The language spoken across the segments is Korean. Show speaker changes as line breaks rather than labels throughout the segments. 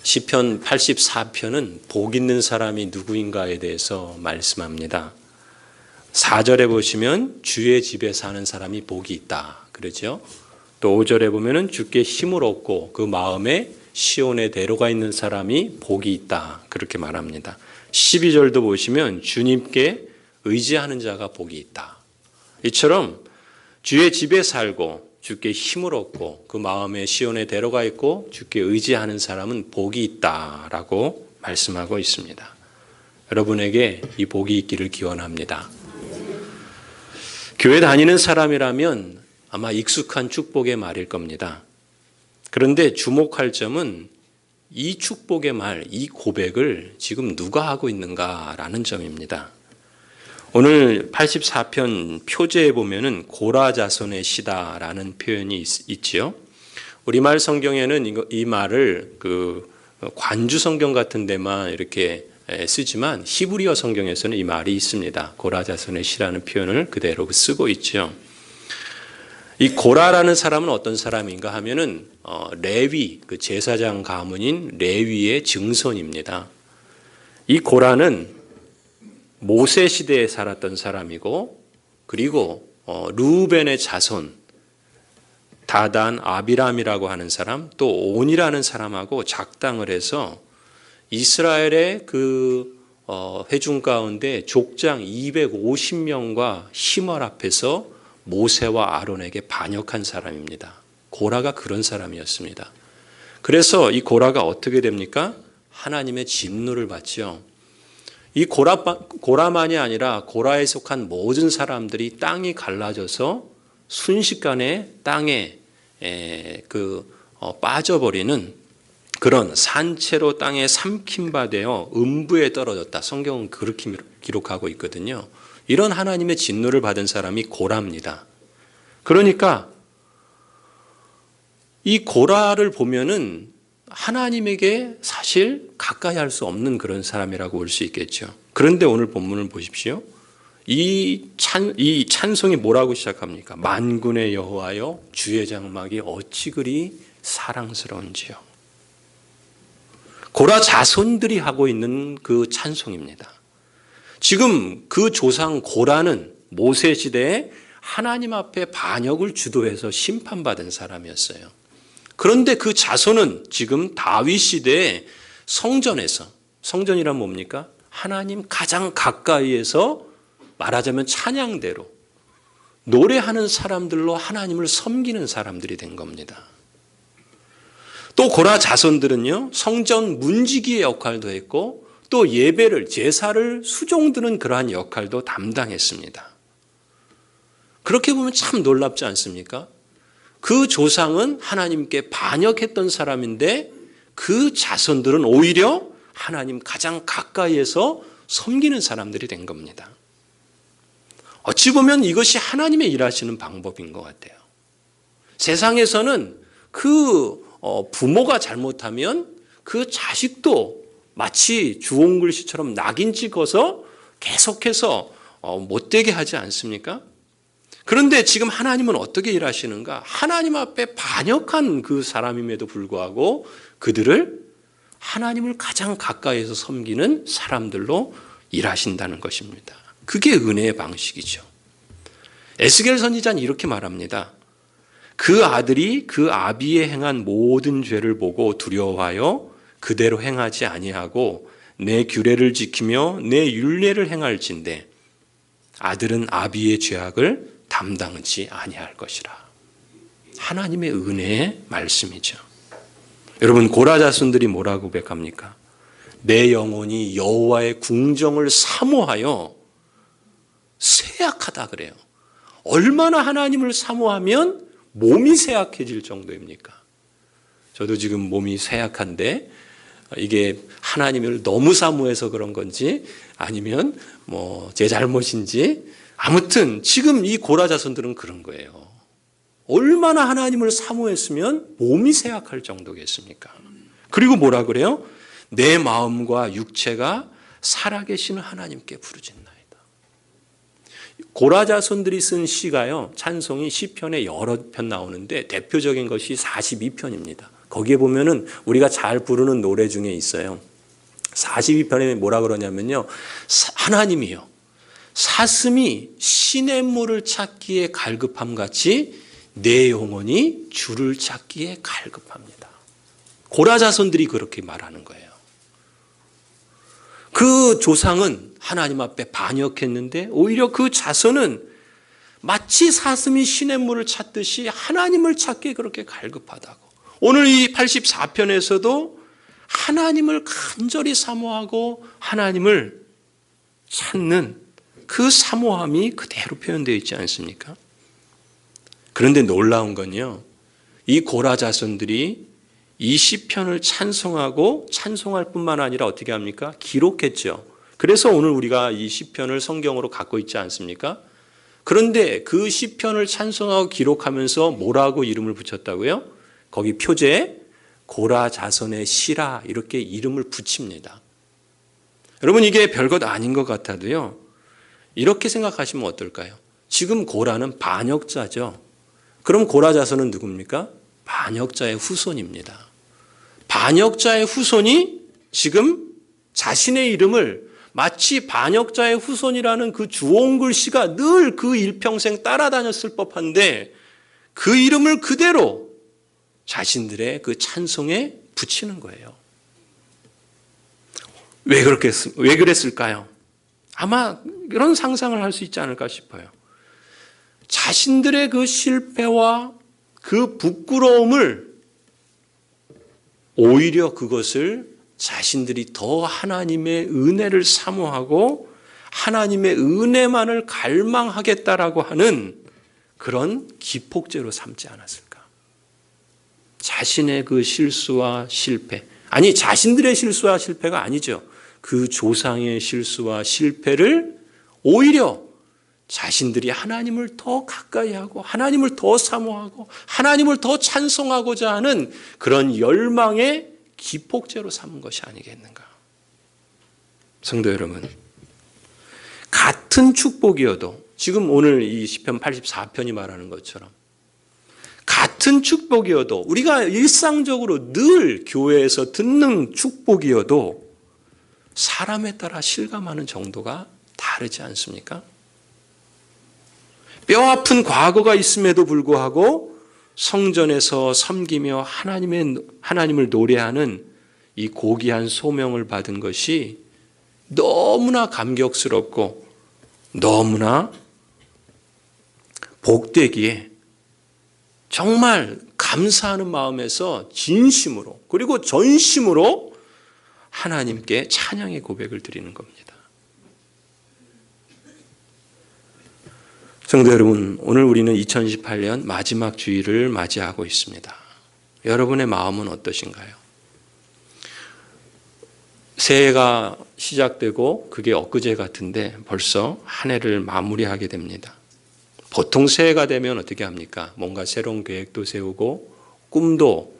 시편 84편은 복 있는 사람이 누구인가에 대해서 말씀합니다. 4절에 보시면 주의 집에 사는 사람이 복이 있다 그러죠. 또 5절에 보면은 주께 힘을 얻고 그 마음에 시온에 데려가 있는 사람이 복이 있다 그렇게 말합니다. 12절도 보시면 주님께 의지하는 자가 복이 있다. 이처럼 주의 집에 살고 주께 힘을 얻고 그 마음에 시온에 데려가 있고 주께 의지하는 사람은 복이 있다라고 말씀하고 있습니다. 여러분에게 이 복이 있기를 기원합니다. 교회 다니는 사람이라면 아마 익숙한 축복의 말일 겁니다. 그런데 주목할 점은 이 축복의 말, 이 고백을 지금 누가 하고 있는가라는 점입니다. 오늘 84편 표제에 보면은 고라 자손의 시다라는 표현이 있지요. 우리말 성경에는 이 말을 관주 성경 같은 데만 이렇게 쓰지만 히브리어 성경에서는 이 말이 있습니다. 고라 자손의 시라는 표현을 그대로 쓰고 있죠. 이 고라라는 사람은 어떤 사람인가 하면은 레위, 그 제사장 가문인 레위의 증손입니다. 이 고라는 모세 시대에 살았던 사람이고 그리고 르우벤의 자손 다단 아비람이라고 하는 사람 또 온이라는 사람하고 작당을 해서 이스라엘의 그 회중 가운데 족장 250명과 힘을 앞에서 모세와 아론에게 반역한 사람입니다. 고라가 그런 사람이었습니다. 그래서 이 고라가 어떻게 됩니까? 하나님의 진노를 받죠. 이 고라만이 아니라 고라에 속한 모든 사람들이 땅이 갈라져서 순식간에 땅에 빠져버리는 그런 산채로 땅에 삼킨 되어 음부에 떨어졌다. 성경은 그렇게 기록하고 있거든요. 이런 하나님의 진노를 받은 사람이 고라입니다. 그러니까 이 고라를 보면은 하나님에게 사실 가까이 할 수 없는 그런 사람이라고 볼 수 있겠죠. 그런데 오늘 본문을 보십시오. 이 찬송이 뭐라고 시작합니까? 만군의 여호와여 주의 장막이 어찌 그리 사랑스러운지요. 고라 자손들이 하고 있는 그 찬송입니다. 지금 그 조상 고라는 모세 시대에 하나님 앞에 반역을 주도해서 심판받은 사람이었어요. 그런데 그 자손은 지금 다윗 시대에 성전에서, 성전이란 뭡니까? 하나님 가장 가까이에서 말하자면 찬양대로 노래하는 사람들로 하나님을 섬기는 사람들이 된 겁니다. 또 고라 자손들은요, 성전 문지기의 역할도 했고 또 예배를, 제사를 수종드는 그러한 역할도 담당했습니다. 그렇게 보면 참 놀랍지 않습니까? 그 조상은 하나님께 반역했던 사람인데 그 자손들은 오히려 하나님 가장 가까이에서 섬기는 사람들이 된 겁니다. 어찌 보면 이것이 하나님의 일하시는 방법인 것 같아요. 세상에서는 그 부모가 잘못하면 그 자식도 마치 주홍글씨처럼 낙인 찍어서 계속해서 못되게 하지 않습니까? 그런데 지금 하나님은 어떻게 일하시는가? 하나님 앞에 반역한 그 사람임에도 불구하고 그들을 하나님을 가장 가까이에서 섬기는 사람들로 일하신다는 것입니다. 그게 은혜의 방식이죠. 에스겔 선지자는 이렇게 말합니다. 그 아들이 그 아비의 행한 모든 죄를 보고 두려워하여 그대로 행하지 아니하고 내 규례를 지키며 내 율례를 행할진대 아들은 아비의 죄악을 담당치 아니할 것이라. 하나님의 은혜의 말씀이죠. 여러분, 고라 자손들이 뭐라고 고백합니까? 내 영혼이 여호와의 궁정을 사모하여 쇠약하다 그래요. 얼마나 하나님을 사모하면 몸이 쇠약해질 정도입니까? 저도 지금 몸이 쇠약한데 이게 하나님을 너무 사모해서 그런 건지 아니면 제 잘못인지 아무튼 지금 이 고라 자손들은 그런 거예요. 얼마나 하나님을 사모했으면 몸이 쇠약할 정도겠습니까? 그리고 뭐라 그래요? 내 마음과 육체가 살아계신 하나님께 부르짖나이다. 고라 자손들이 쓴 시가요, 찬송이 시편에 여러 편 나오는데 대표적인 것이 42편입니다. 거기에 보면은 우리가 잘 부르는 노래 중에 있어요. 42편에 뭐라 그러냐면요. 하나님이요. 사슴이 시냇물을 찾기에 갈급함 같이 내 영혼이 주를 찾기에 갈급합니다. 고라 자손들이 그렇게 말하는 거예요. 그 조상은 하나님 앞에 반역했는데 오히려 그 자손은 마치 사슴이 시냇물을 찾듯이 하나님을 찾기에 그렇게 갈급하다고. 오늘 이 84편에서도 하나님을 간절히 사모하고 하나님을 찾는 그 사모함이 그대로 표현되어 있지 않습니까? 그런데 놀라운 건요. 이 고라 자손들이 이 시편을 찬송하고 찬송할 뿐만 아니라 어떻게 합니까? 기록했죠. 그래서 오늘 우리가 이 시편을 성경으로 갖고 있지 않습니까? 그런데 그 시편을 찬송하고 기록하면서 뭐라고 이름을 붙였다고요? 거기 표제에 고라 자손의 시라 이렇게 이름을 붙입니다. 여러분 이게 별것 아닌 것 같아도요. 이렇게 생각하시면 어떨까요? 지금 고라는 반역자죠. 그럼 고라 자손은 누굽니까? 반역자의 후손입니다. 반역자의 후손이 지금 자신의 이름을 마치 반역자의 후손이라는 그 주홍글 씨가 늘 그 일평생 따라다녔을 법한데 그 이름을 그대로 자신들의 그 찬송에 붙이는 거예요. 왜 그랬을까요? 아마 이런 상상을 할 수 있지 않을까 싶어요. 자신들의 그 실패와 그 부끄러움을 오히려 그것을 자신들이 더 하나님의 은혜를 사모하고 하나님의 은혜만을 갈망하겠다라고 하는 그런 기폭제로 삼지 않았을까? 자신의 그 실수와 실패, 아니 자신들의 실수와 실패가 아니죠. 그 조상의 실수와 실패를 오히려 자신들이 하나님을 더 가까이 하고 하나님을 더 사모하고 하나님을 더 찬송하고자 하는 그런 열망의 기폭제로 삼은 것이 아니겠는가. 성도 여러분, 같은 축복이어도 지금 오늘 이 시편 84편이 말하는 것처럼 같은 축복이어도 우리가 일상적으로 늘 교회에서 듣는 축복이어도 사람에 따라 실감하는 정도가 다르지 않습니까? 뼈아픈 과거가 있음에도 불구하고 성전에서 섬기며 하나님을 노래하는 이 고귀한 소명을 받은 것이 너무나 감격스럽고 너무나 복되기에 정말 감사하는 마음에서 진심으로 그리고 전심으로 하나님께 찬양의 고백을 드리는 겁니다. 성도 여러분, 오늘 우리는 2018년 마지막 주일을 맞이하고 있습니다. 여러분의 마음은 어떠신가요? 새해가 시작되고 그게 엊그제 같은데 벌써 한 해를 마무리하게 됩니다. 보통 새해가 되면 어떻게 합니까? 뭔가 새로운 계획도 세우고 꿈도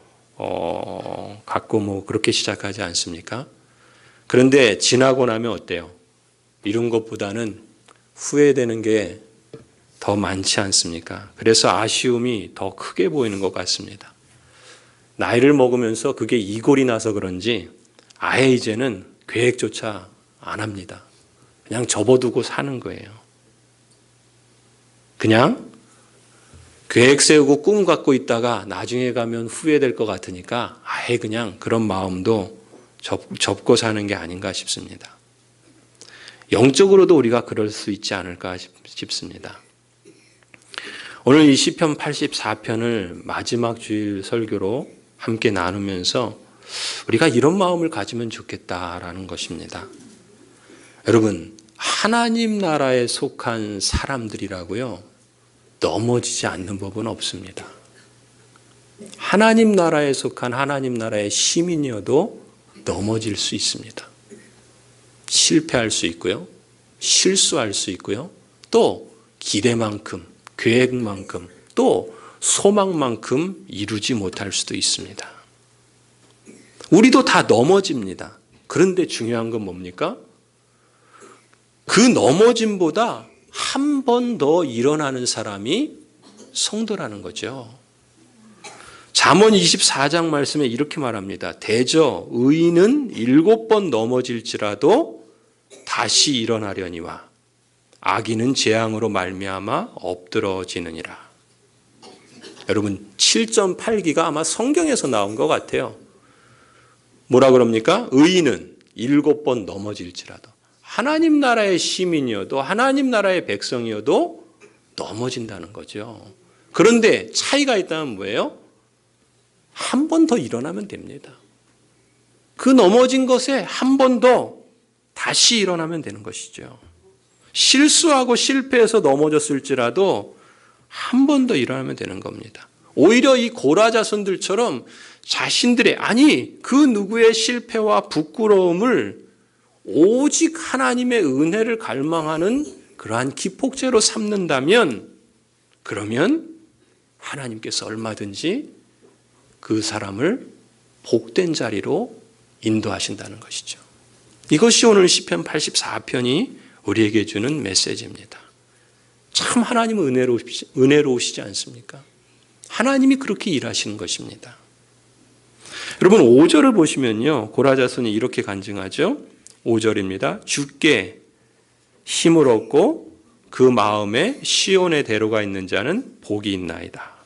갖고 뭐 그렇게 시작하지 않습니까? 그런데 지나고 나면 어때요? 이룬 것보다는 후회되는 게 더 많지 않습니까? 그래서 아쉬움이 더 크게 보이는 것 같습니다. 나이를 먹으면서 그게 이골이 나서 그런지 아예 이제는 계획조차 안 합니다. 그냥 접어두고 사는 거예요. 그냥 계획 세우고 꿈 갖고 있다가 나중에 가면 후회될 것 같으니까 아예 그냥 그런 마음도 접고 사는 게 아닌가 싶습니다. 영적으로도 우리가 그럴 수 있지 않을까 싶습니다. 오늘 이 시편 84편을 마지막 주일 설교로 함께 나누면서 우리가 이런 마음을 가지면 좋겠다라는 것입니다. 여러분, 하나님 나라에 속한 사람들이라고요, 넘어지지 않는 법은 없습니다. 하나님 나라에 속한 하나님 나라의 시민이어도 넘어질 수 있습니다. 실패할 수 있고요, 실수할 수 있고요, 또 기대만큼 계획만큼 또 소망만큼 이루지 못할 수도 있습니다. 우리도 다 넘어집니다. 그런데 중요한 건 뭡니까? 그 넘어짐보다 한 번 더 일어나는 사람이 성도라는 거죠. 잠언 24장 말씀에 이렇게 말합니다. 대저 의인은 7번 넘어질지라도 다시 일어나려니와 악인은 재앙으로 말미암아 엎드러지느니라. 여러분 7.8기가 아마 성경에서 나온 것 같아요. 뭐라 그럽니까? 의인은 7번 넘어질지라도, 하나님 나라의 시민이어도 하나님 나라의 백성이어도 넘어진다는 거죠. 그런데 차이가 있다면 뭐예요? 한 번 더 일어나면 됩니다. 그 넘어진 것에 한 번 더 다시 일어나면 되는 것이죠. 실수하고 실패해서 넘어졌을지라도 한 번 더 일어나면 되는 겁니다. 오히려 이 고라 자손들처럼 자신들의, 아니 그 누구의 실패와 부끄러움을 오직 하나님의 은혜를 갈망하는 그러한 기폭제로 삼는다면, 그러면 하나님께서 얼마든지 그 사람을 복된 자리로 인도하신다는 것이죠. 이것이 오늘 시편 84편이 우리에게 주는 메시지입니다. 참 하나님은 은혜로우시지 않습니까? 하나님이 그렇게 일하시는 것입니다. 여러분 5절을 보시면요, 고라 자손이 이렇게 간증하죠. 5절입니다. 주께 힘을 얻고 그 마음에 시온의 대로가 있는 자는 복이 있나이다.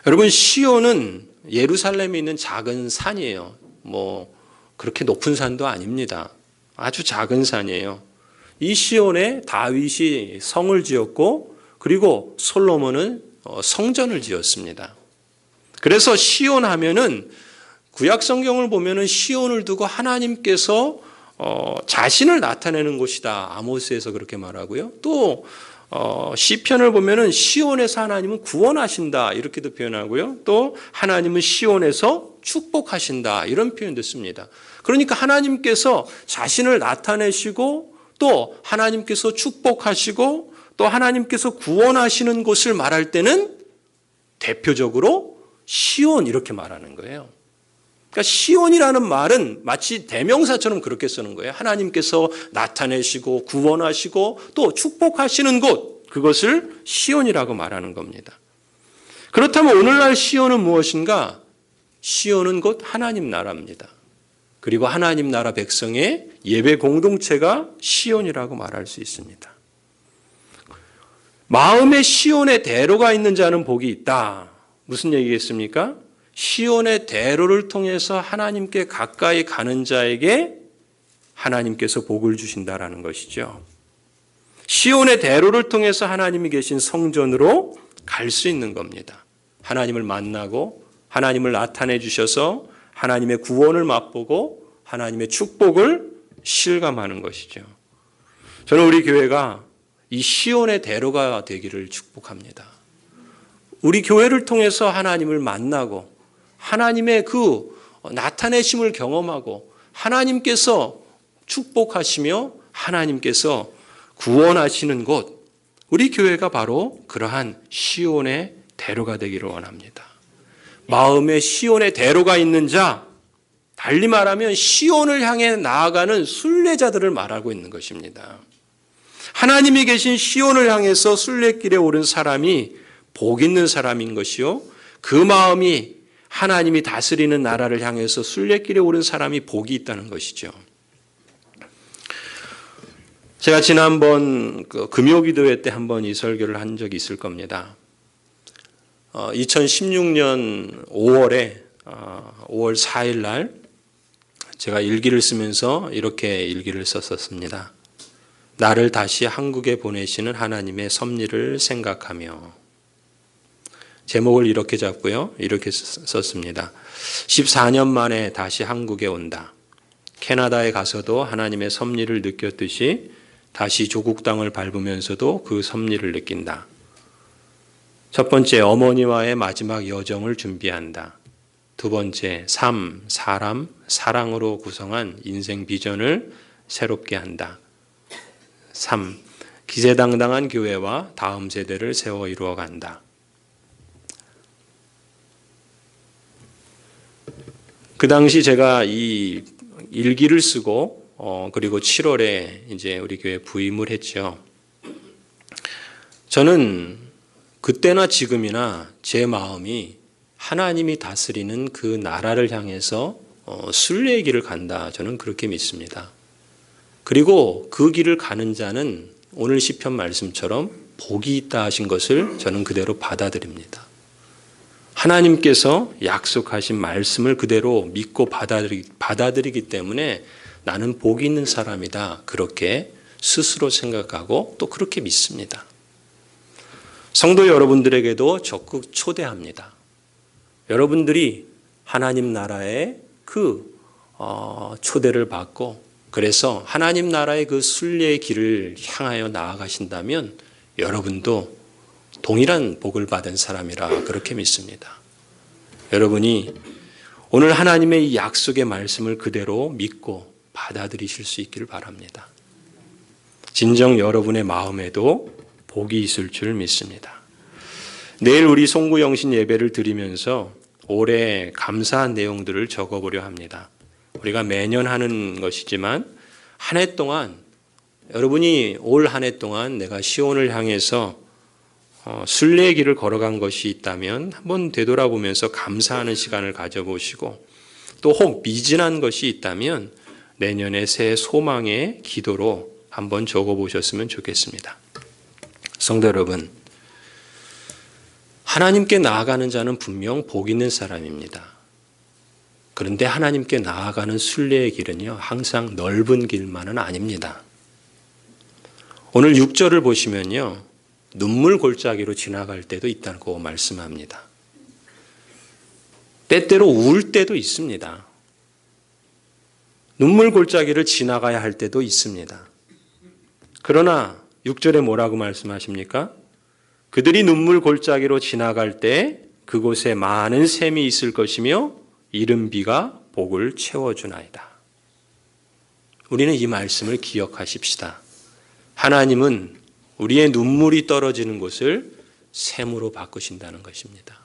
여러분 시온은 예루살렘에 있는 작은 산이에요. 뭐 그렇게 높은 산도 아닙니다. 아주 작은 산이에요. 이 시온에 다윗이 성을 지었고, 그리고 솔로몬은 성전을 지었습니다. 그래서 시온 하면은 구약 성경을 보면은 시온을 두고 하나님께서 자신을 나타내는 곳이다. 아모스에서 그렇게 말하고요. 또 시편을 보면은 시온에서 하나님은 구원하신다 이렇게도 표현하고요. 또 하나님은 시온에서 축복하신다 이런 표현도 씁니다. 그러니까 하나님께서 자신을 나타내시고 또 하나님께서 축복하시고 또 하나님께서 구원하시는 곳을 말할 때는 대표적으로 시온 이렇게 말하는 거예요. 그러니까 시온이라는 말은 마치 대명사처럼 그렇게 쓰는 거예요. 하나님께서 나타내시고 구원하시고 또 축복하시는 곳, 그것을 시온이라고 말하는 겁니다. 그렇다면 오늘날 시온은 무엇인가? 시온은 곧 하나님 나라입니다. 그리고 하나님 나라 백성의 예배 공동체가 시온이라고 말할 수 있습니다. 마음에 시온의 대로가 있는 자는 복이 있다. 무슨 얘기겠습니까? 시온의 대로를 통해서 하나님께 가까이 가는 자에게 하나님께서 복을 주신다라는 것이죠. 시온의 대로를 통해서 하나님이 계신 성전으로 갈 수 있는 겁니다. 하나님을 만나고 하나님을 나타내 주셔서 하나님의 구원을 맛보고 하나님의 축복을 실감하는 것이죠. 저는 우리 교회가 이 시온의 대로가 되기를 축복합니다. 우리 교회를 통해서 하나님을 만나고 하나님의 그 나타내심을 경험하고 하나님께서 축복하시며 하나님께서 구원하시는 곳, 우리 교회가 바로 그러한 시온의 대로가 되기를 원합니다. 마음에 시온의 대로가 있는 자, 달리 말하면 시온을 향해 나아가는 순례자들을 말하고 있는 것입니다. 하나님이 계신 시온을 향해서 순례길에 오른 사람이 복 있는 사람인 것이요, 그 마음이 하나님이 다스리는 나라를 향해서 순례길에 오른 사람이 복이 있다는 것이죠. 제가 지난번 금요기도회 때 한번 이 설교를 한 적이 있을 겁니다. 2016년 5월 4일 날 제가 일기를 쓰면서 이렇게 일기를 썼었습니다. 나를 다시 한국에 보내시는 하나님의 섭리를 생각하며, 제목을 이렇게 잡고요. 이렇게 썼습니다. 14년 만에 다시 한국에 온다. 캐나다에 가서도 하나님의 섭리를 느꼈듯이 다시 조국 땅을 밟으면서도 그 섭리를 느낀다. 첫 번째, 어머니와의 마지막 여정을 준비한다. 두 번째, 삶, 사람, 사랑으로 구성한 인생 비전을 새롭게 한다. 3. 기세당당한 교회와 다음 세대를 세워 이루어간다. 그 당시 제가 이 일기를 쓰고 그리고 7월에 이제 우리 교회 부임을 했죠. 저는 그때나 지금이나 제 마음이 하나님이 다스리는 그 나라를 향해서 순례의 길을 간다. 저는 그렇게 믿습니다. 그리고 그 길을 가는 자는 오늘 시편 말씀처럼 복이 있다 하신 것을 저는 그대로 받아들입니다. 하나님께서 약속하신 말씀을 그대로 믿고 받아들이기 때문에 나는 복이 있는 사람이다. 그렇게 스스로 생각하고 또 그렇게 믿습니다. 성도 여러분들에게도 적극 초대합니다. 여러분들이 하나님 나라의 그 초대를 받고 그래서 하나님 나라의 그 순례의 길을 향하여 나아가신다면 여러분도 동일한 복을 받은 사람이라 그렇게 믿습니다. 여러분이 오늘 하나님의 이 약속의 말씀을 그대로 믿고 받아들이실 수 있기를 바랍니다. 진정 여러분의 마음에도 복이 있을 줄 믿습니다. 내일 우리 송구영신 예배를 드리면서 올해 감사한 내용들을 적어보려 합니다. 우리가 매년 하는 것이지만 한 해 동안 여러분이 올 한 해 동안 내가 시온을 향해서 순례의 길을 걸어간 것이 있다면 한번 되돌아보면서 감사하는 시간을 가져보시고 또 혹 미진한 것이 있다면 내년의 새 소망의 기도로 한번 적어보셨으면 좋겠습니다. 성도 여러분, 하나님께 나아가는 자는 분명 복 있는 사람입니다. 그런데 하나님께 나아가는 순례의 길은요, 항상 넓은 길만은 아닙니다. 오늘 6절을 보시면요, 눈물 골짜기로 지나갈 때도 있다고 말씀합니다. 때때로 울 때도 있습니다. 눈물 골짜기를 지나가야 할 때도 있습니다. 그러나 6절에 뭐라고 말씀하십니까? 그들이 눈물 골짜기로 지나갈 때 그곳에 많은 샘이 있을 것이며 이른 비가 복을 채워주나이다. 우리는 이 말씀을 기억하십시다. 하나님은 우리의 눈물이 떨어지는 곳을 샘으로 바꾸신다는 것입니다.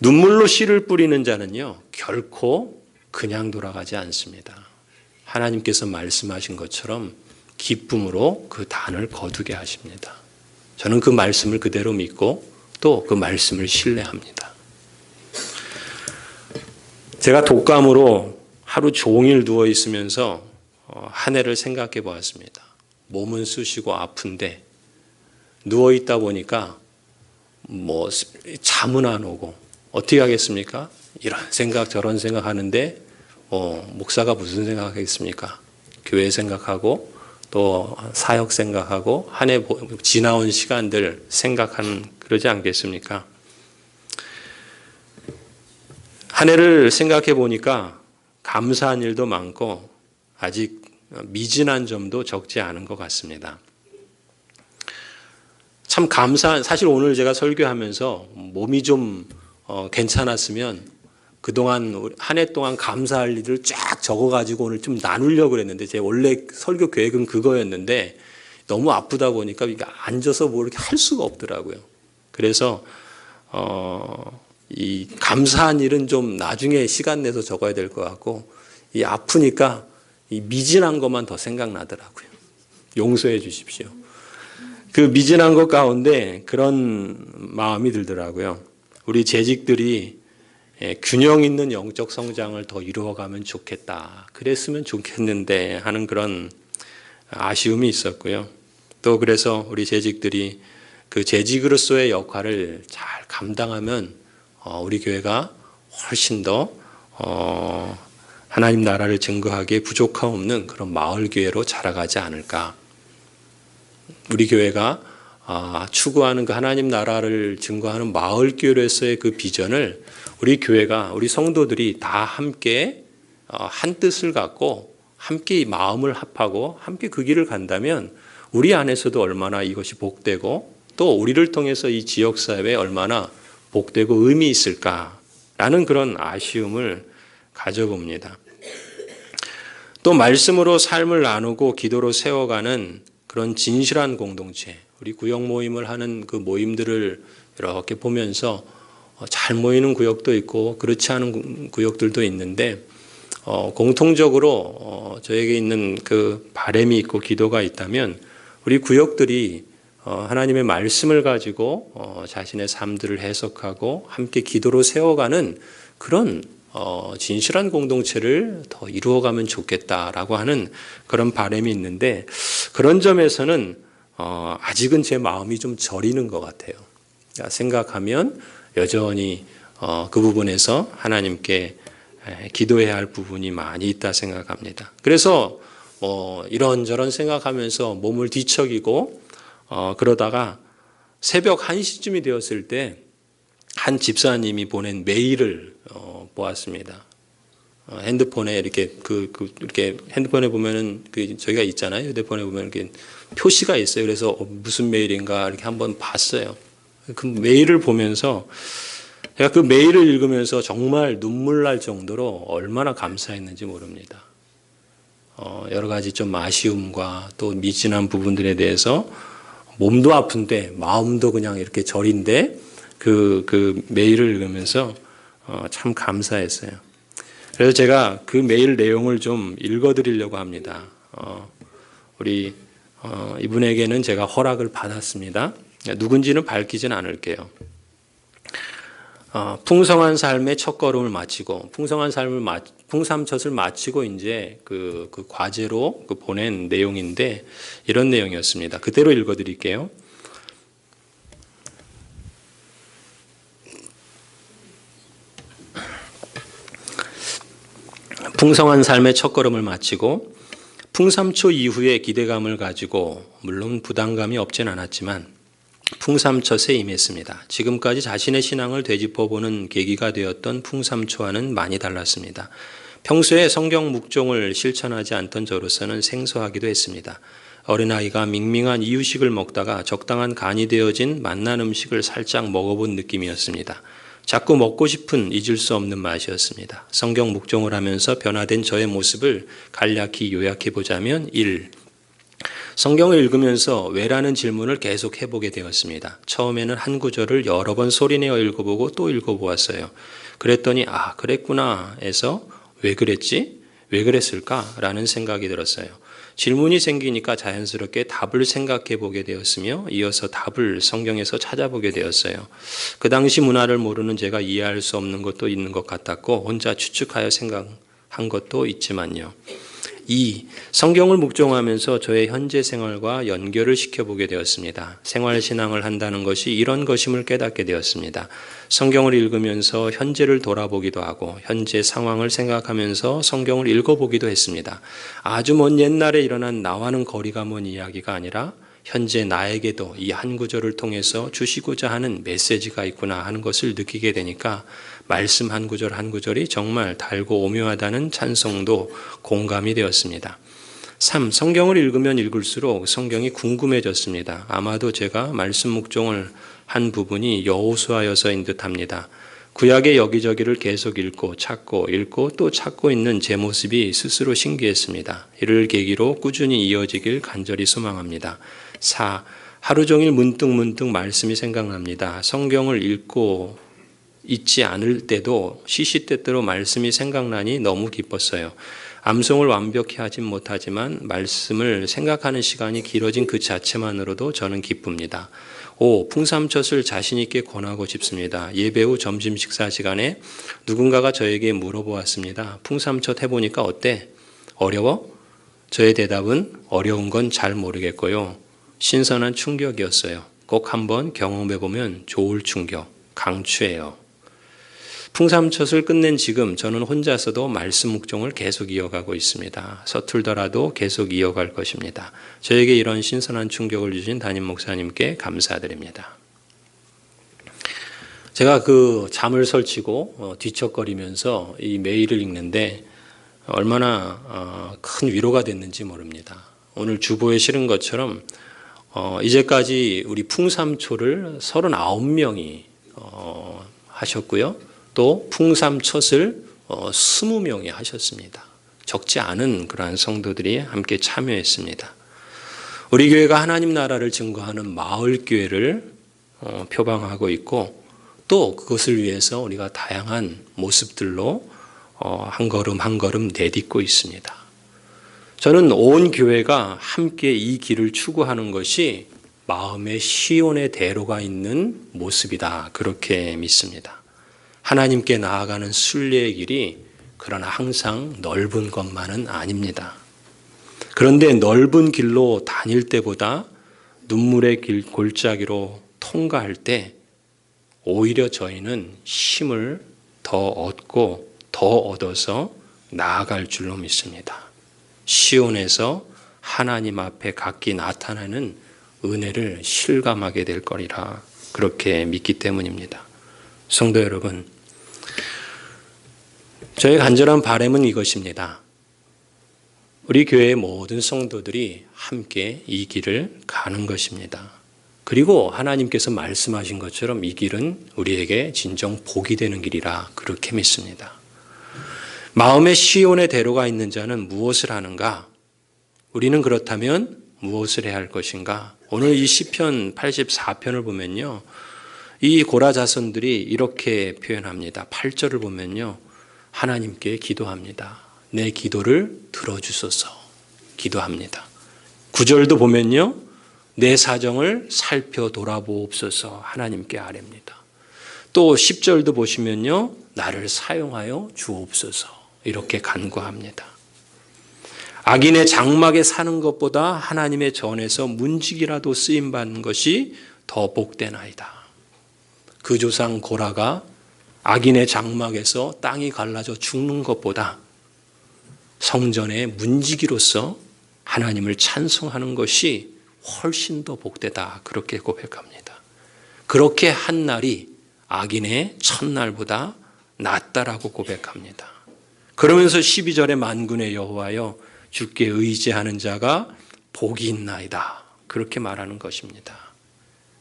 눈물로 씨를 뿌리는 자는요, 결코 그냥 돌아가지 않습니다. 하나님께서 말씀하신 것처럼 기쁨으로 그 단을 거두게 하십니다. 저는 그 말씀을 그대로 믿고 또 그 말씀을 신뢰합니다. 제가 독감으로 하루 종일 누워 있으면서 한 해를 생각해 보았습니다. 몸은 쑤시고 아픈데 누워 있다 보니까 잠은 안 오고 어떻게 하겠습니까? 이런 생각 저런 생각 하는데 목사가 무슨 생각하겠습니까? 교회 생각하고 또 사역 생각하고 한 해 지나온 시간들 생각하는 그러지 않겠습니까? 한 해를 생각해 보니까 감사한 일도 많고 아직 미진한 점도 적지 않은 것 같습니다. 참 감사한, 사실 오늘 제가 설교하면서 몸이 좀 괜찮았으면 그동안 한 해 동안 감사할 일을 쫙 적어가지고 오늘 좀 나누려고 그랬는데 제 원래 설교 계획은 그거였는데 너무 아프다 보니까 앉아서 뭐 이렇게 할 수가 없더라고요. 그래서 이 감사한 일은 좀 나중에 시간 내서 적어야 될 것 같고 이 아프니까 이 미진한 것만 더 생각나더라고요. 용서해 주십시오. 그 미진한 것 가운데 그런 마음이 들더라고요. 우리 재직들이 균형 있는 영적 성장을 더 이루어가면 좋겠다. 그랬으면 좋겠는데 하는 그런 아쉬움이 있었고요. 또 그래서 우리 재직들이 그 재직으로서의 역할을 잘 감당하면 우리 교회가 훨씬 더 하나님 나라를 증거하기에 부족함 없는 그런 마을 교회로 자라가지 않을까. 우리 교회가 추구하는 그 하나님 나라를 증거하는 마을 교회로서의 그 비전을 우리 교회가 우리 성도들이 다 함께 한 뜻을 갖고 함께 이 마음을 합하고 함께 그 길을 간다면 우리 안에서도 얼마나 이것이 복되고 또 우리를 통해서 이 지역사회에 얼마나 복되고 의미 있을까라는 그런 아쉬움을 가져봅니다. 또 말씀으로 삶을 나누고 기도로 세워가는 그런 진실한 공동체, 우리 구역 모임을 하는 그 모임들을 이렇게 보면서 잘 모이는 구역도 있고 그렇지 않은 구역들도 있는데 공통적으로 저에게 있는 그 바람이 있고 기도가 있다면 우리 구역들이 하나님의 말씀을 가지고 자신의 삶들을 해석하고 함께 기도로 세워가는 그런 진실한 공동체를 더 이루어가면 좋겠다라고 하는 그런 바람이 있는데, 그런 점에서는 아직은 제 마음이 좀 저리는 것 같아요. 생각하면 여전히 그 부분에서 하나님께 기도해야 할 부분이 많이 있다 생각합니다. 그래서 이런저런 생각하면서 몸을 뒤척이고 그러다가 새벽 1시쯤이 되었을 때 한 집사님이 보낸 메일을 보았습니다. 핸드폰에 이렇게 이렇게 핸드폰에 보면은 저희가 있잖아요. 휴대폰에 보면 이렇게 표시가 있어요. 그래서 무슨 메일인가 이렇게 한번 봤어요. 그 메일을 보면서 제가 그 메일을 읽으면서 정말 눈물 날 정도로 얼마나 감사했는지 모릅니다. 여러 가지 좀 아쉬움과 또 미진한 부분들에 대해서 몸도 아픈데 마음도 그냥 이렇게 저린데 그 메일을 읽으면서 참 감사했어요. 그래서 제가 그 메일 내용을 좀 읽어드리려고 합니다. 우리 이분에게는 제가 허락을 받았습니다. 누군지는 밝히진 않을게요. 풍성한 삶의 첫걸음을 마치고 풍삼첫을 마치고 이제 그 과제로 보낸 내용인데 이런 내용이었습니다. 그대로 읽어드릴게요. 풍성한 삶의 첫걸음을 마치고 풍삼초 이후의 기대감을 가지고 물론 부담감이 없진 않았지만 풍삼초에 임했습니다. 지금까지 자신의 신앙을 되짚어보는 계기가 되었던 풍삼초와는 많이 달랐습니다. 평소에 성경 묵종을 실천하지 않던 저로서는 생소하기도 했습니다. 어린아이가 밍밍한 이유식을 먹다가 적당한 간이 되어진 맛난 음식을 살짝 먹어본 느낌이었습니다. 자꾸 먹고 싶은 잊을 수 없는 맛이었습니다. 성경 묵종을 하면서 변화된 저의 모습을 간략히 요약해 보자면 1. 성경을 읽으면서 왜라는 질문을 계속 해보게 되었습니다. 처음에는 한 구절을 여러 번 소리내어 읽어보고 또 읽어보았어요. 그랬더니 그랬구나 해서 왜 그랬지? 왜 그랬을까? 라는 생각이 들었어요. 질문이 생기니까 자연스럽게 답을 생각해 보게 되었으며 이어서 답을 성경에서 찾아보게 되었어요. 그 당시 문화를 모르는 제가 이해할 수 없는 것도 있는 것 같았고 혼자 추측하여 생각한 것도 있지만요. 2. 성경을 묵종하면서 저의 현재 생활과 연결을 시켜보게 되었습니다. 생활신앙을 한다는 것이 이런 것임을 깨닫게 되었습니다. 성경을 읽으면서 현재를 돌아보기도 하고 현재 상황을 생각하면서 성경을 읽어보기도 했습니다. 아주 먼 옛날에 일어난 나와는 거리가 먼 이야기가 아니라 현재 나에게도 이 한 구절을 통해서 주시고자 하는 메시지가 있구나 하는 것을 느끼게 되니까 말씀 한 구절 한 구절이 정말 달고 오묘하다는 찬송도 공감이 되었습니다. 3. 성경을 읽으면 읽을수록 성경이 궁금해졌습니다. 아마도 제가 말씀 묵종을 한 부분이 여호수아여서인 듯합니다. 구약의 여기저기를 계속 읽고 또 찾고 있는 제 모습이 스스로 신기했습니다. 이를 계기로 꾸준히 이어지길 간절히 소망합니다. 4. 하루 종일 문득 말씀이 생각납니다. 성경을 읽고 있지 않을 때도 시시때때로 말씀이 생각나니 너무 기뻤어요. 암송을 완벽히 하진 못하지만 말씀을 생각하는 시간이 길어진 그 자체만으로도 저는 기쁩니다. 5. 풍삼첫을 자신 있게 권하고 싶습니다. 예배 후 점심 식사 시간에 누군가가 저에게 물어보았습니다. 풍삼첫 해보니까 어때? 어려워? 저의 대답은 어려운 건 잘 모르겠고요. 신선한 충격이었어요. 꼭 한번 경험해보면 좋을 충격, 강추해요. 풍삼첫을 끝낸 지금 저는 혼자서도 말씀 묵종을 계속 이어가고 있습니다. 서툴더라도 계속 이어갈 것입니다. 저에게 이런 신선한 충격을 주신 담임 목사님께 감사드립니다. 제가 잠을 설치고 뒤척거리면서 이 메일을 읽는데 얼마나 큰 위로가 됐는지 모릅니다. 오늘 주보에 실은 것처럼 이제까지 우리 풍삼초를 39명이 하셨고요. 또 풍삼첫을 20명이 하셨습니다. 적지 않은 그러한 성도들이 함께 참여했습니다. 우리 교회가 하나님 나라를 증거하는 마을교회를 표방하고 있고 또 그것을 위해서 우리가 다양한 모습들로 한 걸음 한 걸음 내딛고 있습니다. 저는 온 교회가 함께 이 길을 추구하는 것이 마음의 시온의 대로가 있는 모습이다. 그렇게 믿습니다. 하나님께 나아가는 순례의 길이 그러나 항상 넓은 것만은 아닙니다. 그런데 넓은 길로 다닐 때보다 눈물의 골짜기로 통과할 때 오히려 저희는 힘을 더 얻고 더 얻어서 나아갈 줄로 믿습니다. 시온에서 하나님 앞에 각기 나타나는 은혜를 실감하게 될 거리라 그렇게 믿기 때문입니다. 성도 여러분, 저의 간절한 바람은 이것입니다. 우리 교회의 모든 성도들이 함께 이 길을 가는 것입니다. 그리고 하나님께서 말씀하신 것처럼 이 길은 우리에게 진정 복이 되는 길이라 그렇게 믿습니다. 마음의 시온의 대로가 있는 자는 무엇을 하는가? 우리는 그렇다면 무엇을 해야 할 것인가? 오늘 이 시편 84편을 보면요. 이 고라 자손들이 이렇게 표현합니다. 8절을 보면요. 하나님께 기도합니다. 내 기도를 들어주소서 기도합니다. 9절도 보면요. 내 사정을 살펴 돌아보옵소서 하나님께 아뢰입니다. 또 10절도 보시면요. 나를 사용하여 주옵소서 이렇게 간구합니다. 악인의 장막에 사는 것보다 하나님의 전에서 문지기라도 쓰임받는 것이 더 복되나이다. 그 조상 고라가 악인의 장막에서 땅이 갈라져 죽는 것보다 성전의 문지기로서 하나님을 찬송하는 것이 훨씬 더 복되다 그렇게 고백합니다. 그렇게 한 날이 악인의 첫날보다 낫다라고 고백합니다. 그러면서 12절에 만군의 여호와여 주께 의지하는 자가 복이 있나이다 그렇게 말하는 것입니다.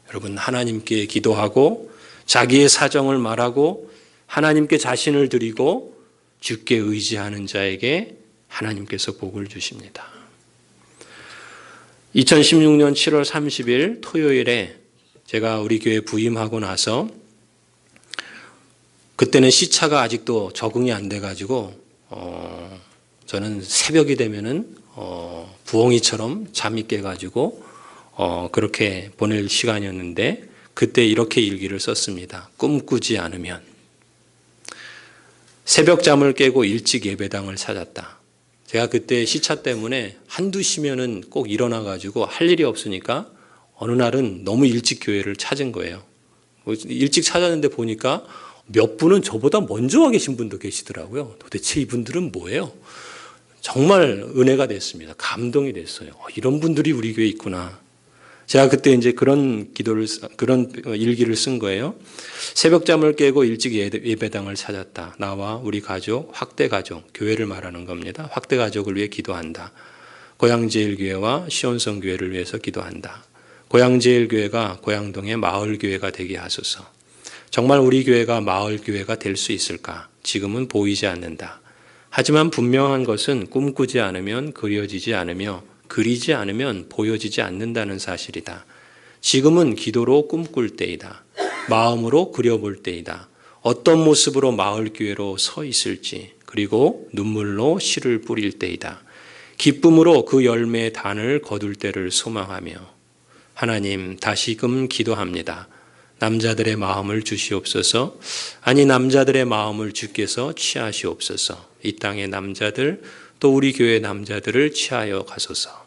여러분, 하나님께 기도하고 자기의 사정을 말하고 하나님께 자신을 드리고 주께 의지하는 자에게 하나님께서 복을 주십니다. 2016년 7월 30일 토요일에 제가 우리 교회 부임하고 나서 그때는 시차가 아직도 적응이 안 돼가지고 저는 새벽이 되면은 부엉이처럼 잠이 깨가지고 그렇게 보낼 시간이었는데 그때 이렇게 일기를 썼습니다. 꿈꾸지 않으면. 새벽 잠을 깨고 일찍 예배당을 찾았다. 제가 그때 시차 때문에 한두 시면은 꼭 일어나가지고 할 일이 없으니까 어느 날은 너무 일찍 교회를 찾은 거예요. 일찍 찾았는데 보니까 몇 분은 저보다 먼저 와 계신 분도 계시더라고요. 도대체 이분들은 뭐예요? 정말 은혜가 됐습니다. 감동이 됐어요. 이런 분들이 우리 교회에 있구나. 제가 그때 이제 그런 일기를 쓴 거예요. 새벽잠을 깨고 일찍 예배당을 찾았다. 나와 우리 가족, 확대 가족, 교회를 말하는 겁니다. 확대 가족을 위해 기도한다. 고양제일교회와 시온성교회를 위해서 기도한다. 고양제일교회가 고양동의 마을교회가 되게 하소서. 정말 우리 교회가 마을교회가 될 수 있을까? 지금은 보이지 않는다. 하지만 분명한 것은 꿈꾸지 않으면 그려지지 않으며 그리지 않으면 보여지지 않는다는 사실이다. 지금은 기도로 꿈꿀 때이다. 마음으로 그려볼 때이다. 어떤 모습으로 마을교회로 서 있을지 그리고 눈물로 씨를 뿌릴 때이다. 기쁨으로 그 열매의 단을 거둘 때를 소망하며 하나님 다시금 기도합니다. 남자들의 마음을 주시옵소서. 아니 남자들의 마음을 주께서 취하시옵소서. 이 땅의 남자들 또 우리 교회 남자들을 취하여 가소서.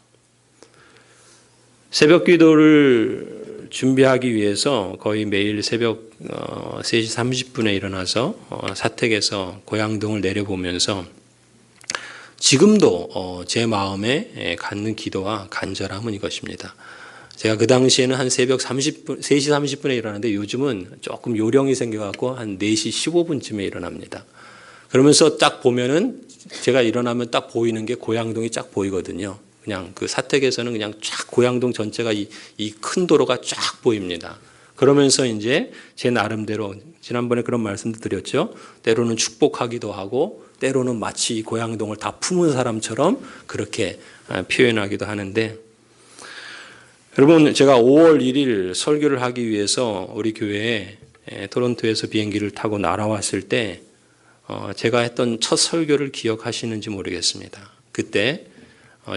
새벽 기도를 준비하기 위해서 거의 매일 새벽 3시 30분에 일어나서 사택에서 고양동을 내려보면서 지금도 제 마음에 갖는 기도와 간절함은 이것입니다. 제가 그 당시에는 한 새벽 3시 30분에 일어나는데 요즘은 조금 요령이 생겨갖고 한 4시 15분쯤에 일어납니다. 그러면서 딱 보면은 제가 일어나면 딱 보이는 게 고양동이 쫙 보이거든요. 그냥 그 사택에서는 그냥 쫙 고양동 전체가 이 큰 도로가 쫙 보입니다. 그러면서 이제 제 나름대로 지난번에 그런 말씀도 드렸죠. 때로는 축복하기도 하고 때로는 마치 이 고양동을 다 품은 사람처럼 그렇게 표현하기도 하는데 여러분 제가 5월 1일 설교를 하기 위해서 우리 교회에 토론토에서 비행기를 타고 날아왔을 때 제가 했던 첫 설교를 기억하시는지 모르겠습니다. 그때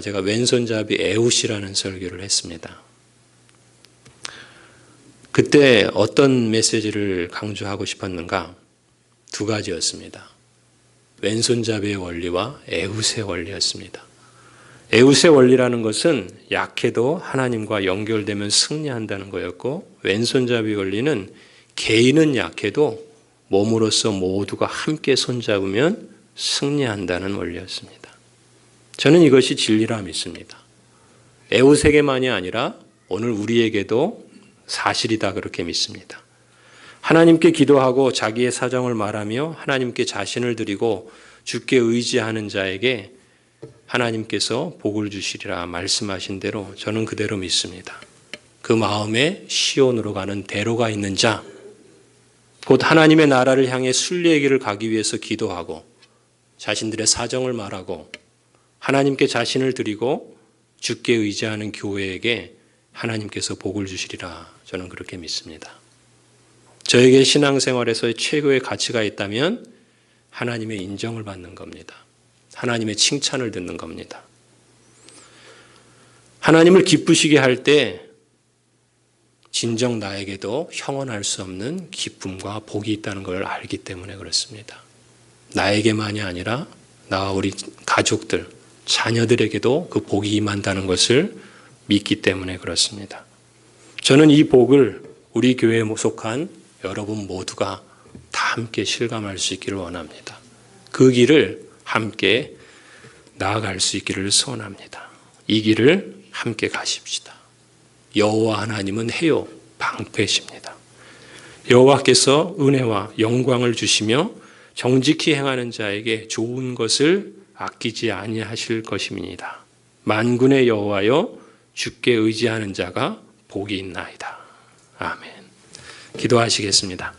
제가 왼손잡이 에웃이라는 설교를 했습니다. 그때 어떤 메시지를 강조하고 싶었는가? 두 가지였습니다. 왼손잡이의 원리와 에웃의 원리였습니다. 에웃의 원리라는 것은 약해도 하나님과 연결되면 승리한다는 거였고, 왼손잡이 원리는 개인은 약해도 몸으로서 모두가 함께 손잡으면 승리한다는 원리였습니다. 저는 이것이 진리라 믿습니다. 에웃에게만이 아니라 오늘 우리에게도 사실이다 그렇게 믿습니다. 하나님께 기도하고 자기의 사정을 말하며 하나님께 자신을 드리고 주께 의지하는 자에게 하나님께서 복을 주시리라 말씀하신 대로 저는 그대로 믿습니다. 그 마음에 시온으로 가는 대로가 있는 자, 곧 하나님의 나라를 향해 순리의 길을 가기 위해서 기도하고 자신들의 사정을 말하고 하나님께 자신을 드리고 주께 의지하는 교회에게 하나님께서 복을 주시리라 저는 그렇게 믿습니다. 저에게 신앙생활에서의 최고의 가치가 있다면 하나님의 인정을 받는 겁니다. 하나님의 칭찬을 듣는 겁니다. 하나님을 기쁘시게 할 때 진정 나에게도 형언할 수 없는 기쁨과 복이 있다는 걸 알기 때문에 그렇습니다. 나에게만이 아니라 나와 우리 가족들, 자녀들에게도 그 복이 임한다는 것을 믿기 때문에 그렇습니다. 저는 이 복을 우리 교회에 속한 여러분 모두가 다 함께 실감할 수 있기를 원합니다. 그 길을 함께 나아갈 수 있기를 소원합니다. 이 길을 함께 가십시다. 여호와 하나님은 해요 방패십니다. 여호와께서 은혜와 영광을 주시며 정직히 행하는 자에게 좋은 것을 아끼지 아니하실 것임이니이다. 만군의 여호와여 주께 의지하는 자가 복이 있나이다. 아멘. 기도하시겠습니다.